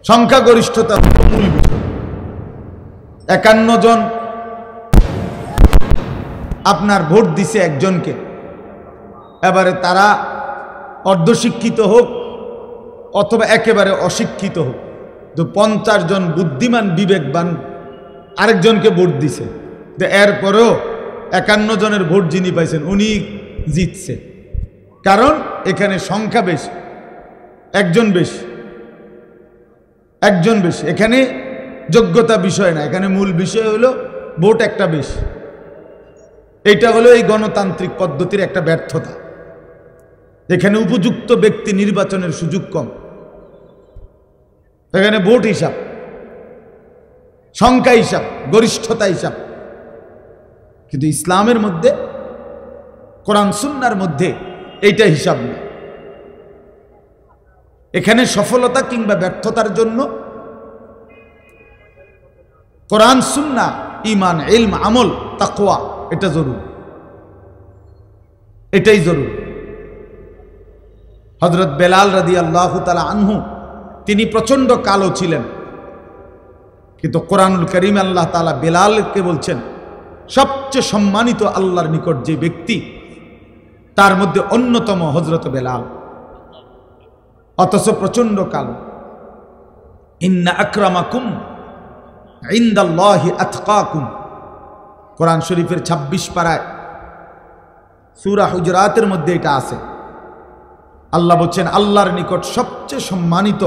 সংখ্যাগরিষ্ঠতা মূল বিষয়। 51 জন আপনার ভোট দিছে একজনকে, এবারে তারা অর্ধশিক্ষিত হোক অথবা একেবারে অশিক্ষিত হোক, তো 50 জন বুদ্ধিমান বিবেকবান আরেকজনকে ভোট দিছে, তো এরপরেও 51 জনের ভোট যিনি পাইছেন উনি জিতছে। কারণ এখানে সংখ্যা বেশি, একজন বেশি, একজন বেশি। এখানে যোগ্যতা বিষয় না, এখানে মূল বিষয় হলো ভোট একটা বেশি। এটা হলো এই গণতান্ত্রিক পদ্ধতির একটা ব্যর্থতা। এখানে উপযুক্ত ব্যক্তি নির্বাচনের সুযোগ কম, এখানে ভোট হিসাব, সংখ্যা হিসাব, গরিষ্ঠতা হিসাব। কিন্তু ইসলামের মধ্যে, কোরআন সুন্নাহর মধ্যে এইটা হিসাব না। এখানে সফলতা কিংবা ব্যর্থতার জন্য কোরআন সুন্নাহ, ঈমান, ইলম, আমল, তাকওয়া এটা জরুরি, এটাই জরুরি। হযরত বেলাল রাদিয়াল্লাহু তাআলা আনহু তিনি প্রচন্ড কালো ছিলেন, কিন্তু কোরআনুল কারীম আল্লাহ তাআলা বেলালকে বলছেন সবচেয়ে সম্মানিত আল্লাহর নিকট যে ব্যক্তি, তার মধ্যে অন্যতম হযরত বেলাল, অথচ প্রচন্ড কালো। ইন্না আকরামাকুম ইনদাল্লাহি আতকাকুম, কোরআন শরীফের 26 পারায় সূরা হুজরাতের মধ্যে এটা আছে। আল্লাহ বলছেন আল্লাহর নিকট সবচেয়ে সম্মানিত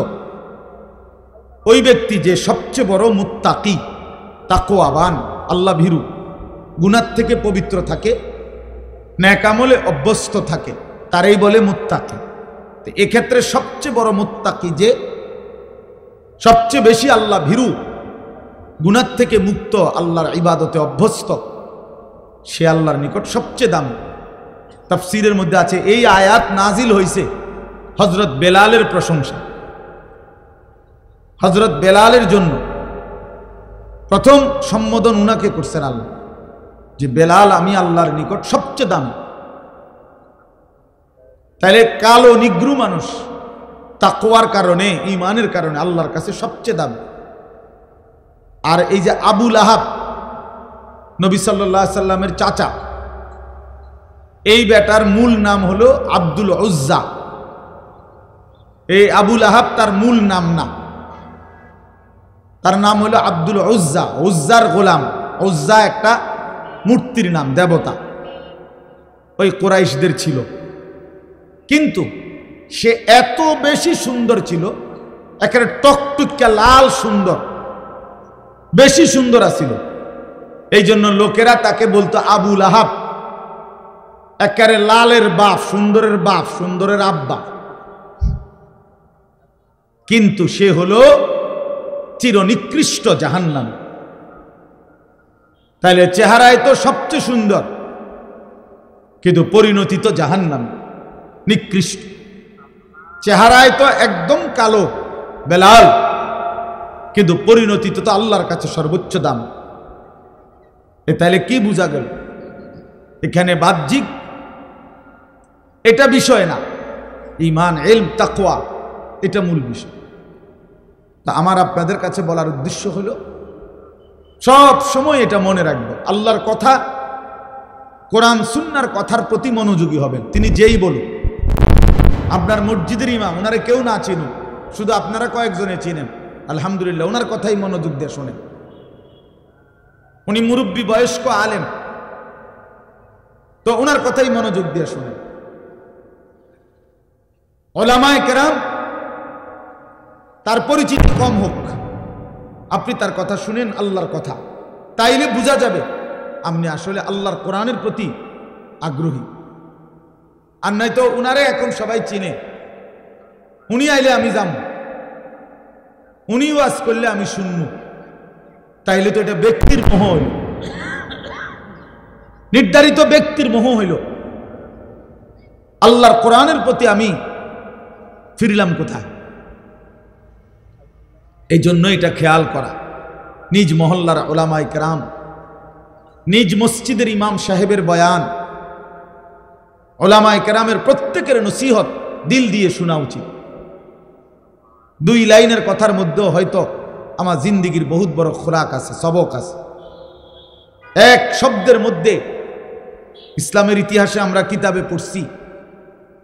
ওই ব্যক্তি যে সবচেয়ে বড় মুত্তাকি, তাকওয়াবান, আল্লাহ ভীরু, গুনাহ থেকে পবিত্র থাকে, নেক আমলে অভ্যস্ত থাকে, তারই বলে মুত্তাকি। তো এক্ষেত্রে সবচেয়ে বড় মুত্তাকি যে সবচেয়ে বেশি আল্লাহ ভীরু, গুনাহ থেকে মুক্ত, আল্লাহর ইবাদতে অভ্যস্ত, সে আল্লাহর নিকট সবচেয়ে দামি। তাফসীরের মধ্যে আছে এই আয়াত নাজিল হয়েছে হযরত বেলালের প্রশংসা, হযরত বেলালের জন্য প্রথম সম্বোধন উনাকে করছেন আল্লাহ, যে বেলাল আমি আল্লাহর নিকট সবচেয়ে দামি। তাহলে কালো নিগ্রু মানুষ তাকওয়ার কারণে, ঈমানের কারণে আল্লাহর কাছে সবচেয়ে দামি। আর এই যে আবু লাহাব, নবী সাল্লাল্লাহু আলাইহি সাল্লামের চাচা, এই বেটার মূল নাম হলো আব্দুল উজ্জা। এই আবু লাহাব তার মূল নাম না, তার নাম হলো আব্দুল উজ্জা, উজ্জার গোলাম। উজ্জা একটা মূর্তির নাম, দেবতা, ওই কুরাইশদের ছিল। কিন্তু সে এত বেশি সুন্দর ছিল, একেবারে টকটুকা লাল সুন্দর, বেশি সুন্দর আছিল। এই জন্য লোকেরা তাকে বলতো আবু লাহাব, একেবারে লালের বাপ, সুন্দরের বাপ, সুন্দরের আব্বা। কিন্তু সে হলো চিরনিকৃষ্ট জাহান্নামী। তাহলে চেহারায় তো সবচেয়ে সুন্দর, কিন্তু পরিণতি তো জাহান্নামী, নিকৃষ্ট। চেহারায় তো একদম কালো বেলাল, কিন্তু পরিণতি তো আল্লাহর কাছে সর্বোচ্চ দাম। তাহলে কি বোঝা গেল? এখানে বাহ্যিক এটা বিষয় না, ঈমান, ইলম, তাকওয়া এটা মূল বিষয়। তা আমার আপনাদের কাছে বলার উদ্দেশ্য হলো সব সময় এটা মনে রাখবো, আল্লাহর কথা, কোরআন সুন্নাহর কথার প্রতি মনোযোগী হবেন। তিনি যেই বলুন, আপনার মসজিদের ইমাম, ওনারে কেউ না চিনুন, শুধু আপনারা কয়েকজনে চিনেন, আলহামদুলিল্লাহ, ওনার কথাই মনোযোগ দিয়ে শোনেন। উনি মুরব্বী বয়স্ক আলেম, তো ওনার কথাই মনোযোগ দিয়ে শোনেন। ওলামায়ে কেরাম তার পরিচিত কম হোক, আপনি তার কথা শুনেন, আল্লাহর কথা, তাইলে বোঝা যাবে আপনি আসলে আল্লাহর কোরআনের প্রতি আগ্রহী। আর নাই তো উনারে এখন সবাই চিনে, উনি আইলে আমি যাম, উনি ওয়াজ করলে আমি শুনবো, তাইলে তো এটা ব্যক্তির মোহ হইল, নির্ধারিত ব্যক্তির মোহ হইল। আল্লাহর কোরআনের প্রতি আমি ফিরলাম কোথায়? এই জন্য এটা খেয়াল করা, নিজ মহল্লার ওলামায়ে কেরাম, নিজ মসজিদের ইমাম সাহেবের বয়ান, ওলামায়ে কেরামের প্রত্যেকের নসিহত দিল দিয়ে শোনা উচিত। 2 লাইনের কথার মধ্যেও হয়তো আমার জিন্দিগির বহুত বড় খোরাক আছে, সবক আছে। এক শব্দের মধ্যে ইসলামের ইতিহাসে আমরা কিতাবে পড়ছি,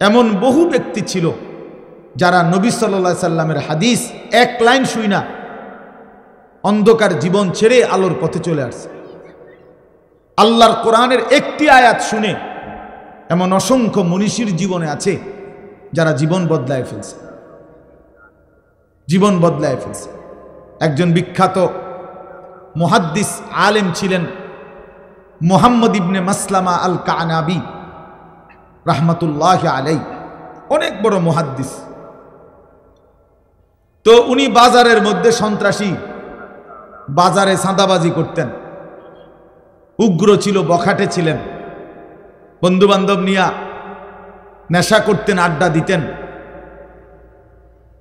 এমন বহু ব্যক্তি ছিল যারা নবী সাল্লাল্লাহু আলাইহি সাল্লামের হাদিস 1 লাইন শুই না অন্ধকার জীবন ছেড়ে আলোর পথে চলে আসছে। আল্লাহর কোরআনের একটি আয়াত শুনে এমন অসংখ্য মনীষীর জীবনে আছে যারা জীবন বদলায় ফেলছে, জীবন বদলায় ফেলছে। একজন বিখ্যাত মুহাদ্দিস আলেম ছিলেন মুহাম্মদ ইবনে মাসলামা আল কানাবি রাহমাতুল্লাহি আলাইহি, অনেক বড় মুহাদ্দিস। তো উনি বাজারের মধ্যে সন্ত্রাসী, বাজারে চাঁদাবাজি করতেন, উগ্র ছিল, বখাটে ছিলেন, বন্ধু বান্ধব নিয়ে নেশা করতেন, আড্ডা দিতেন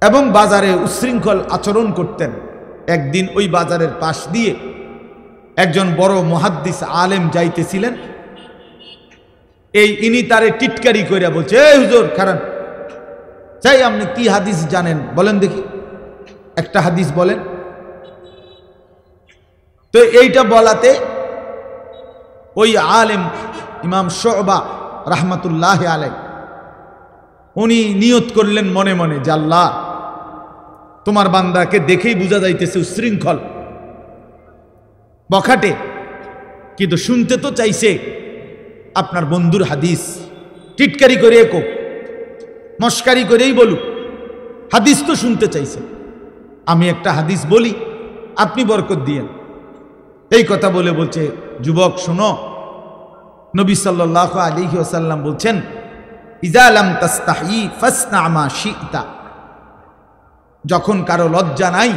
এবং বাজারে উচ্ছৃঙ্খল আচরণ করতেন। একদিন ওই বাজারের পাশ দিয়ে একজন বড় মুহাদ্দিস আলেম যাইতেছিলেন, ইনি তারে টিটকারি কইরা বলছে, এই হুজুর খারান, চাই আপনি কি হাদিস জানেন বলেন দেখি, একটা হাদিস বলেন। তো এইটা বলাতে ওই আলেম ইমাম শুবা রাহমাতুল্লাহি আলাইহি উনি নিয়ত করলেন মনে মনে যে আল্লাহ, তোমার বান্দাকে দেখেই বোঝা যাইতেছে উচ্ছৃঙ্খল, বখাটে, কিন্তু শুনতে তো চাইছে আপনার বন্ধুর হাদিস, টিটকারি করে কোক, মস্কারি করেই বলুক, হাদিস তো শুনতে চাইছে, আমি একটা হাদিস বলি, আপনি বরকত দিয়েন। এই কথা বলে বলছে, যুবক শোনো, নবী সাল্লাল্লাহু আলাইহি ওয়াসাল্লাম বলছেন, ইযা লাম তাস্তাহি ফাসনা মা শি'তা, যখন কারো লজ্জা নাই,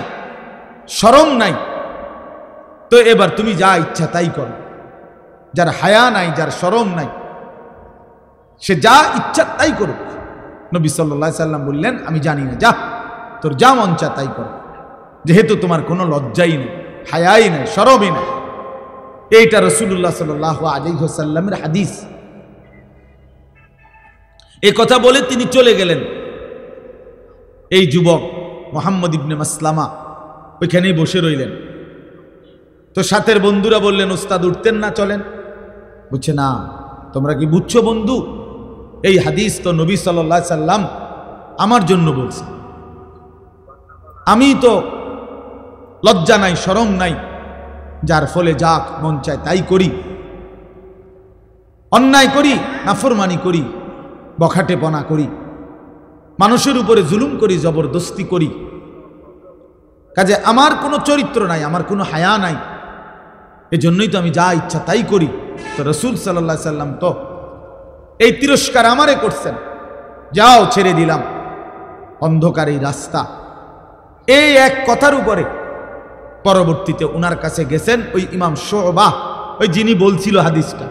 শরম নাই, তো এবার তুমি যা ইচ্ছা তাই করো। যার হায়া নাই, যার শরম নাই, সে যা ইচ্ছা তাই করুক। নবী সাল্লাল্লাহু আলাইহি সাল্লাম বললেন, আমি জানি না, যা তোর যা মন চা তাই কর, যেহেতু তোমার কোনো লজ্জাই নেই, হায়াই নাই, শরমই নাই। এইটা রাসূলুল্লাহ সাল্লাল্লাহু আলাইহি ওয়াসাল্লামের হাদিস। এই কথা বলে তিনি চলে গেলেন। এই যুবক মুহাম্মদ ইবনে মাসলামা ওইখানেই বসে রইলেন। তো সাথের বন্ধুরা বললেন, ওস্তাদ উঠতেন না, চলেন। বুঝছে না, তোমরা কি বুঝছো বন্ধু, এই হাদিস তো নবী সাল্লাল্লাহু আলাইহি সাল্লাম আমার জন্য বলছে, আমি তো লজ্জা নাই, শরম নাই, যার ফলে যাক মন চায় তাই করি, অন্যায় করি, নাফরমানি করি, বখাটেপনা করি, মানুষের উপরে জুলুম করি, জবরদস্তি করি, কাজে আমার কোনো চরিত্র নাই, আমার কোনো হায়া নাই, এজন্যই তো আমি যা ইচ্ছা তাই করি। তো রাসূল সাল্লাল্লাহু আলাইহি সাল্লাম তো এই তিরস্কার আমারে করছেন, যাও ছেড়ে দিলাম অন্ধকার এই রাস্তা। এই এক কথার উপরে পরবর্তীতে উনার কাছে গেছেন ওই ইমাম শুবা, ওই যিনি বলছিল হাদিসটা,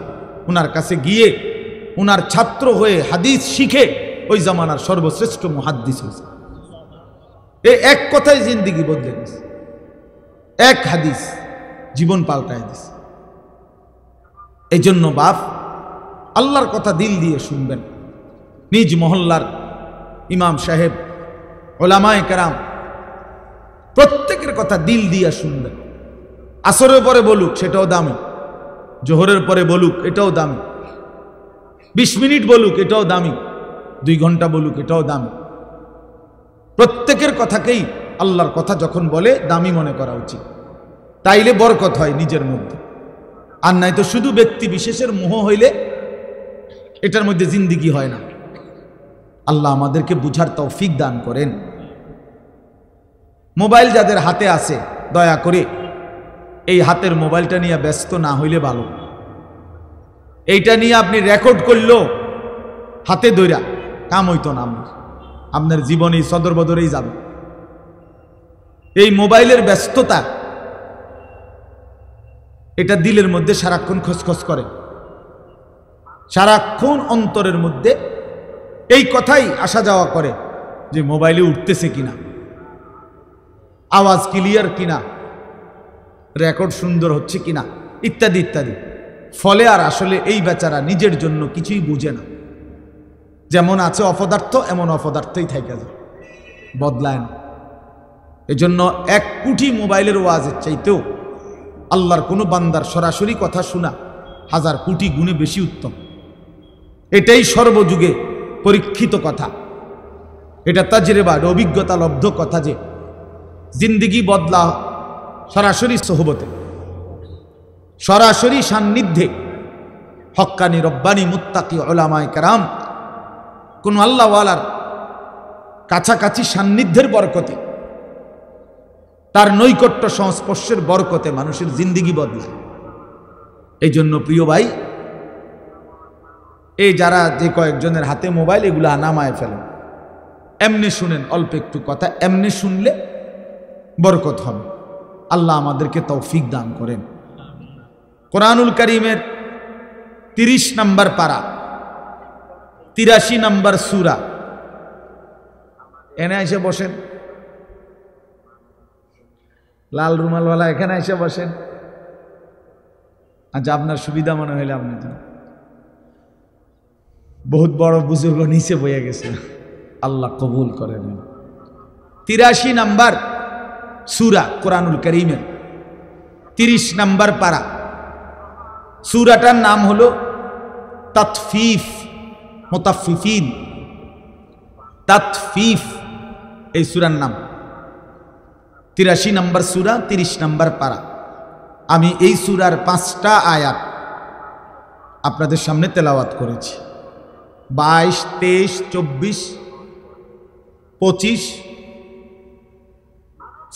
উনার কাছে গিয়ে উনার ছাত্র হয়ে হাদিস শিখে ওই জামানার সর্বশ্রেষ্ঠ মুহাদ্দিস হয়েছে। এই এক কথায় জিন্দিগি বদলে গেছে, এক হাদিস জীবন পাল্টায় দিছে। এই জন্য বাপ, আল্লাহর কথা দিল দিয়ে শুনবেন। নিজ মহল্লার ইমাম সাহেব, ওলামায়ে কেরাম প্রত্যেকের কথা দিল দিয়ে শুনবেন। আসরের পরে বলুক সেটাও দামি, জোহরের পরে বলুক এটাও দামি, 20 মিনিট বলুক এটাও দামি, 2 ঘন্টা বলুক এটাও দামি। প্রত্যেকের কথাকেই আল্লাহর কথা যখন বলে দামি মনে করা উচিত, তাইলে বরকত হয় নিজের মধ্যে। আর নাই তো শুধু ব্যক্তি বিশেষের মোহ হইলে এটার মধ্যে জিন্দিগি হয় না। আল্লাহ আমাদেরকে বুঝার তৌফিক দান করেন। মোবাইল যাদের হাতে আছে দয়া করে এই হাতের মোবাইলটা নিয়ে ব্যস্ত না হইলে ভালো। এইটা নিয়ে আপনি রেকর্ড করলেও হাতে ধইরা কাম হইতো না, আপনার জীবনে সদর বদরেই যাবে। এই মোবাইলের ব্যস্ততা এটা দিলের মধ্যে সারাক্ষণ খসখস করে, সারাক্ষণ অন্তরের মধ্যে এই কথাই আসা যাওয়া করে যে মোবাইলে উঠতেছে কিনা, আওয়াজ ক্লিয়ার কিনা, রেকর্ড সুন্দর হচ্ছে কিনা, ইত্যাদি ইত্যাদি। ফলে আর আসলে এই বেচারা নিজের জন্য কিছুই বুঝে না। যেমন আছে অপদার্থ এমন অপদার্থই থেকে যায়, বদলায় না। এজন্য 1 কোটি মোবাইলের ওয়াজের চাইতেও আল্লাহর কোনো বান্দার সরাসরি কথা শোনা 1000 কোটি গুণে বেশি উত্তম। এটাই সর্বযুগে পরীক্ষিত কথা, এটা তাজরিবা অভিজ্ঞতা লব্ধ কথা যে জিন্দিগি বদলা সরাসরি সোহবতে, সরাসরি সান্নিধ্যে হক্কানি রব্বানি মুত্তাকি উলামায়ে কেরাম কোন আল্লাহওয়ালার কাছাকাছি সান্নিধ্যের বরকতে, তার নৈকট্য সংস্পর্শের বরকতে মানুষের জিন্দিগি বদলায়। এই জন্য প্রিয় ভাই, এই যারা যে কয়েকজনের হাতে মোবাইল, এগুলো নামায় ফেলেন, এমনি শুনেন, অল্প একটু কথা এমনি শুনলে বরকত হবে। আল্লাহ আমাদেরকে তৌফিক দান করেন। কোরআনুল কারীমের 30 নম্বর পারা, 83 নম্বর সূরা, এনে এসে বসেন, লাল রুমালওয়ালা এখানে এসে বসেন। আচ্ছা, আপনার সুবিধা মনে হইলে আপনি যান। বহুত বড় বুজুর্গ নিচে বইয়া গেছে, আল্লাহ কবুল করেন। 83 নম্বর সূরা কোরআনুল কারীমের 30 নম্বর পারা। সূরাটার নাম হলো তাতফিফ, মুতাফফিফিন, তাতফিফ এই সূরার নাম। 83 নম্বর সূরা, 30 নম্বর পারা। আমি এই সূরার 5টা আয়াত আপনাদের সামনে তেলাওয়াত করেছি। 22, 23, 24, 25,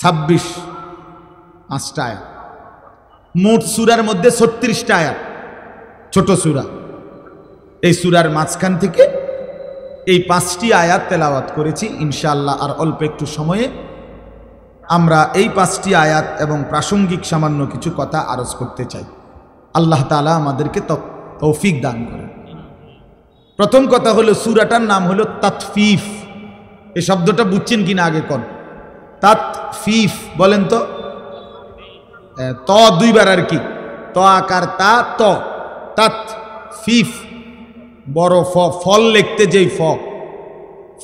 26, 5টা আয়াত। মোট সূরার মধ্যে 36টা আয়াত, ছোট সূরা। এই সূরার মাঝখান থেকে এই 5টি আয়াত তেলাওয়াত করেছি। ইনশাআল্লাহ আর অল্প একটু সময়ে আমরা এই 5টি আয়াত এবং প্রাসঙ্গিক সামান্য কিছু কথা আরজ করতে চাই। আল্লাহ তাআলা আমাদেরকে তৌফিক দান করেন। প্রথম কথা হলো, সূরাটার নাম হলো তাতফিফ। এই শব্দটা বুঝছেন কিনা আগে কোন? তাতফিফ বলেন তো। ত 2 বার আর কি, ত আকার তা, ত, তাতফিফ। বড় ফ, ফল লিখতে যেই ফ,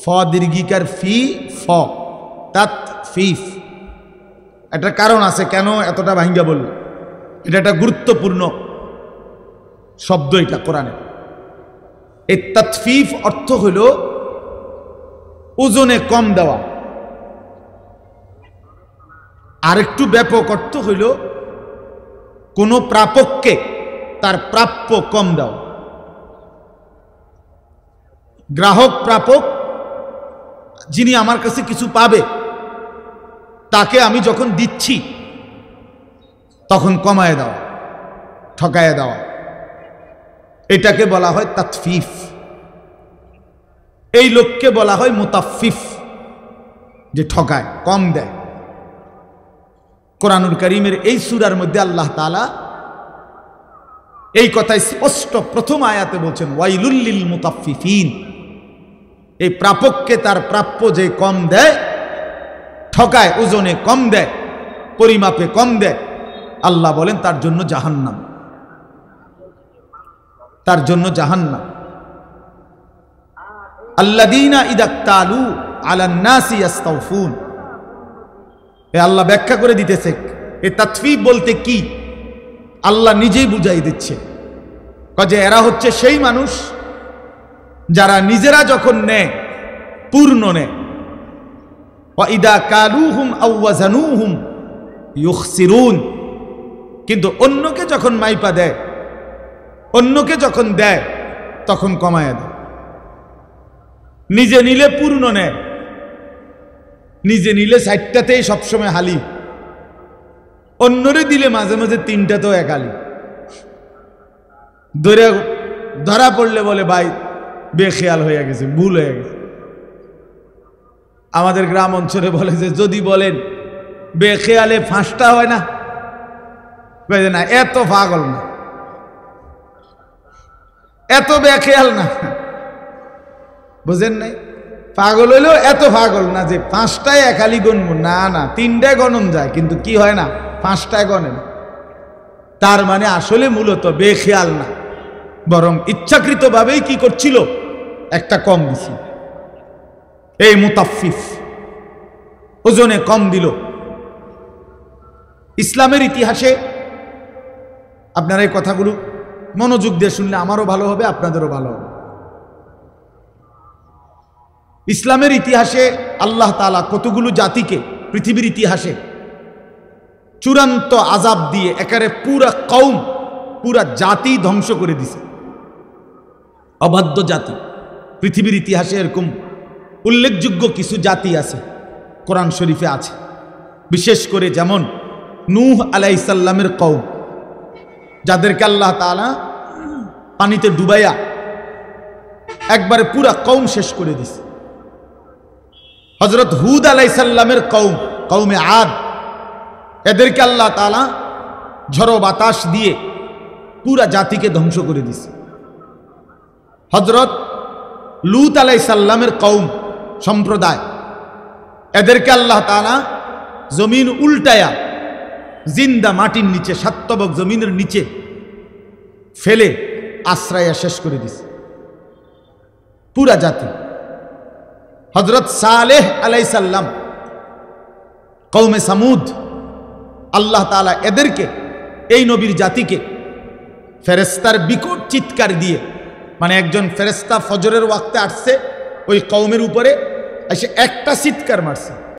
ফ দীর্ঘিকার ফি, ফ, তাতফিফ। একটা কারণ আছে কেন এতটা ভাঙ্গা বলল, এটা একটা গুরুত্বপূর্ণ শব্দ এটা কোরআনে। এই তাতফিফ অর্থ হলো ওজনে কম দেওয়া। আরেকটু ব্যাপক অর্থ হইল কোন প্রাপককে তার প্রাপ্য কম দেওয়া। গ্রাহক প্রাপক, যিনি আমার কাছে কিছু পাবে, তাকে আমি যখন দিচ্ছি তখন কমায় দেওয়া, ঠকায় দেওয়া, এটাকে বলা হয় তাতফিফ। এই লোককে বলা হয় মুতাফফিফ, যে ঠকায়, কম দেয়। কোরআনুল কারীমের এই সূরার মধ্যে আল্লাহ তাআলা এই কথা স্পষ্ট প্রথম আয়াতে বলছেন, ওয়াইলুল লিল মুতাফফিফিন। এই প্রাপককে তার প্রাপ্য যে কম দেয়, ঠকায়, ওজনে কম দেয়, পরিমাপে কম দেয়, আল্লাহ বলেন তার জন্য জাহান্নাম, তার জন্য জাহান্নাম। আল্লাযীনা ইযা তালু আলান নাসি ইস্তাওফুন। এ আল্লাহ ব্যাখ্যা করে দিতেছে এ তাতফিফ বলতে কি, আল্লাহ নিজেই বুঝাই দিচ্ছে। যে এরা হচ্ছে সেই মানুষ যারা নিজেরা যখন নেয় পূর্ণ নেয়, ওয়াইদা কালুহুম আও ওয়াজানুহুম ইউখসিরুন। কিন্তু অন্যকে যখন মাইপা দেয়, অন্যকে যখন দেয় তখন কমায় দেয়। নিজে নিলে পূর্ণ নেয়, নিজে নিলে 60টাতেই সবসময় হালি, অন্যরে দিলে মাঝে মাঝে 3টাতেও এক হালি। ধরা পড়লে বলে ভাই বেখেয়াল হয়ে গেছে, ভুল হয়ে গেছে। আমাদের গ্রাম অঞ্চলে বলে যে যদি বলেন বেখেয়ালে ফাঁসটা হয় না, না এত পাগল না, এত বেখেয়াল না, বুঝেন নাই? পাগল হইলেও এত পাগল না যে 5টায় একালি গণব, না না 3টায় গণন যায়, কিন্তু কি হয় না 5টায় গণেন। তার মানে আসলে মূলত বেখেয়াল না, বরং ইচ্ছাকৃতভাবেই কি করছিল, একটা কম দিছিল। এই মুতাফফিফ ওজনে কম দিল। ইসলামের ইতিহাসে আপনারা এই কথাগুলো মনোযোগ দিয়ে শুনলে আমারও ভালো হবে, আপনাদেরও ভালো হবে। ইসলামের ইতিহাসে আল্লাহ তাআলা কতগুলো জাতিকে পৃথিবীর ইতিহাসে চূড়ান্ত আযাব দিয়ে একেবারে পুরা কওম, পুরা জাতি ধ্বংস করে দিছে। অবাধ্য জাতি পৃথিবীর ইতিহাসে এরকম উল্লেখযোগ্য কিছু জাতি আছে, কোরআন শরীফে আছে। বিশেষ করে যেমন নূহ আলাইহিস সালামের কওম, যাদেরকে আল্লাহ তাআলা পানিতে ডুবাইয়া একবারে পুরা কওম শেষ করে দিছে। হযরত হুদ আলাইহিস সালামের কওম, কওমে আদ, এদেরকে আল্লাহ তাআলা ঝড়ো বাতাস দিয়ে পুরা জাতিকে ধ্বংস করে দিছে। হযরত লূত আলাইহিস সালামের কওম, সম্প্রদায়, এদেরকে আল্লাহ তাআলা জমিন উল্টায়া জিন্দা মাটির নিচে, সাতবক জমিনের নিচে ফেলে আশ্রয়া শেষ করে দিছে পুরা জাতি। হযরত সালেহ আলাইহিস সালাম কওমে সামুদ, আল্লাহ তাআলা এদেরকে, এই নবীর জাতিকে ফেরেশতার বিকট চিৎকার দিয়ে, মানে একজন ফেরেশতা ফজরের ওয়াক্তে আসছে ওই কওমের উপরে এসে একটা চিৎকার মারছে,